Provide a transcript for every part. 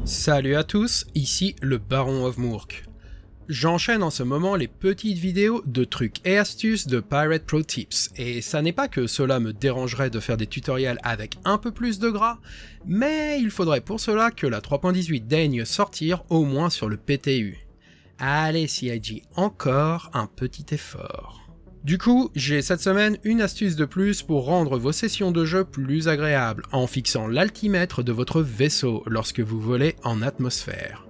Salut à tous, ici le Baron of Moork. J'enchaîne en ce moment les petites vidéos de trucs et astuces de Pirate Pro Tips, et ça n'est pas que cela me dérangerait de faire des tutoriels avec un peu plus de gras, mais il faudrait pour cela que la 3.18 daigne sortir au moins sur le PTU. Allez CIG, encore un petit effort. Du coup, j'ai cette semaine une astuce de plus pour rendre vos sessions de jeu plus agréables, en fixant l'altimètre de votre vaisseau lorsque vous volez en atmosphère.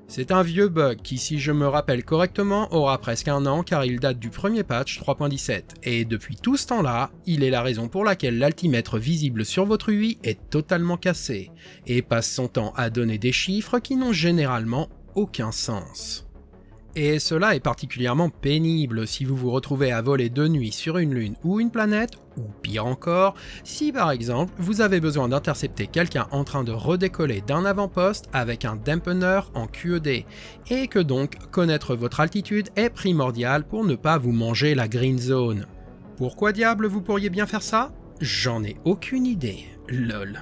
C'est un vieux bug qui, si je me rappelle correctement, aura presque un an car il date du premier patch 3.17, et depuis tout ce temps-là, il est la raison pour laquelle l'altimètre visible sur votre UI est totalement cassé, et passe son temps à donner des chiffres qui n'ont généralement aucun sens. Et cela est particulièrement pénible si vous vous retrouvez à voler de nuit sur une lune ou une planète, ou pire encore, si par exemple vous avez besoin d'intercepter quelqu'un en train de redécoller d'un avant-poste avec un dampener en QED, et que donc connaître votre altitude est primordial pour ne pas vous manger la green zone. Pourquoi diable vous pourriez bien faire ça ? J'en ai aucune idée, lol.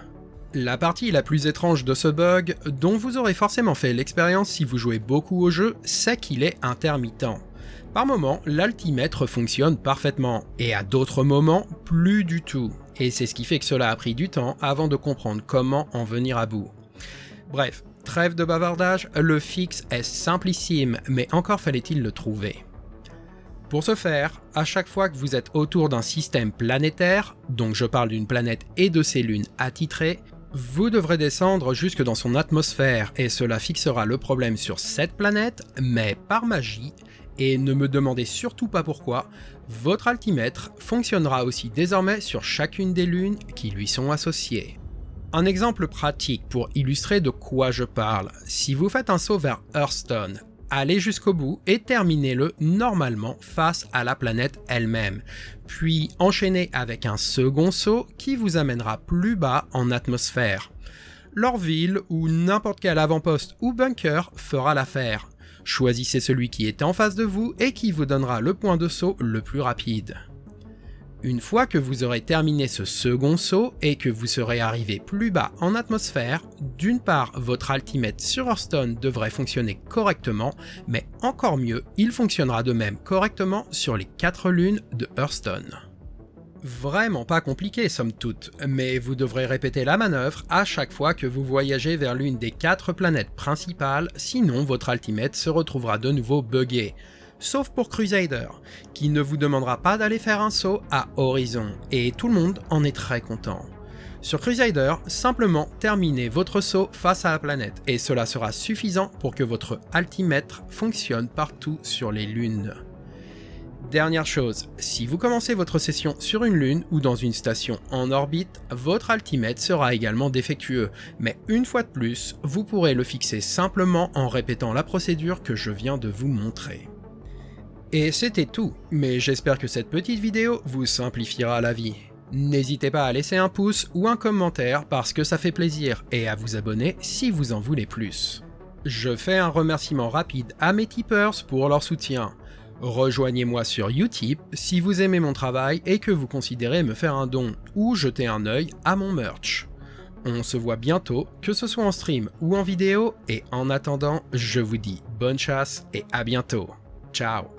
La partie la plus étrange de ce bug, dont vous aurez forcément fait l'expérience si vous jouez beaucoup au jeu, c'est qu'il est intermittent. Par moments, l'altimètre fonctionne parfaitement, et à d'autres moments, plus du tout. Et c'est ce qui fait que cela a pris du temps avant de comprendre comment en venir à bout. Bref, trêve de bavardage, le fixe est simplissime, mais encore fallait-il le trouver. Pour ce faire, à chaque fois que vous êtes autour d'un système planétaire, donc je parle d'une planète et de ses lunes attitrées, vous devrez descendre jusque dans son atmosphère et cela fixera le problème sur cette planète, mais par magie, et ne me demandez surtout pas pourquoi, votre altimètre fonctionnera aussi désormais sur chacune des lunes qui lui sont associées. Un exemple pratique pour illustrer de quoi je parle, si vous faites un saut vers Hearthstone, allez jusqu'au bout et terminez-le normalement face à la planète elle-même, puis enchaînez avec un second saut qui vous amènera plus bas en atmosphère. L'Orville ou n'importe quel avant-poste ou bunker fera l'affaire. Choisissez celui qui est en face de vous et qui vous donnera le point de saut le plus rapide. Une fois que vous aurez terminé ce second saut et que vous serez arrivé plus bas en atmosphère, d'une part votre altimètre sur Hearthstone devrait fonctionner correctement, mais encore mieux, il fonctionnera de même correctement sur les 4 lunes de Hearthstone. Vraiment pas compliqué somme toute, mais vous devrez répéter la manœuvre à chaque fois que vous voyagez vers l'une des 4 planètes principales, sinon votre altimètre se retrouvera de nouveau buggé. Sauf pour Crusader, qui ne vous demandera pas d'aller faire un saut à Horizon, et tout le monde en est très content. Sur Crusader, simplement terminez votre saut face à la planète, et cela sera suffisant pour que votre altimètre fonctionne partout sur les lunes. Dernière chose, si vous commencez votre session sur une lune ou dans une station en orbite, votre altimètre sera également défectueux, mais une fois de plus, vous pourrez le fixer simplement en répétant la procédure que je viens de vous montrer. Et c'était tout, mais j'espère que cette petite vidéo vous simplifiera la vie. N'hésitez pas à laisser un pouce ou un commentaire parce que ça fait plaisir et à vous abonner si vous en voulez plus. Je fais un remerciement rapide à mes tipeurs pour leur soutien. Rejoignez-moi sur Utip si vous aimez mon travail et que vous considérez me faire un don ou jeter un œil à mon merch. On se voit bientôt, que ce soit en stream ou en vidéo, et en attendant, je vous dis bonne chasse et à bientôt. Ciao.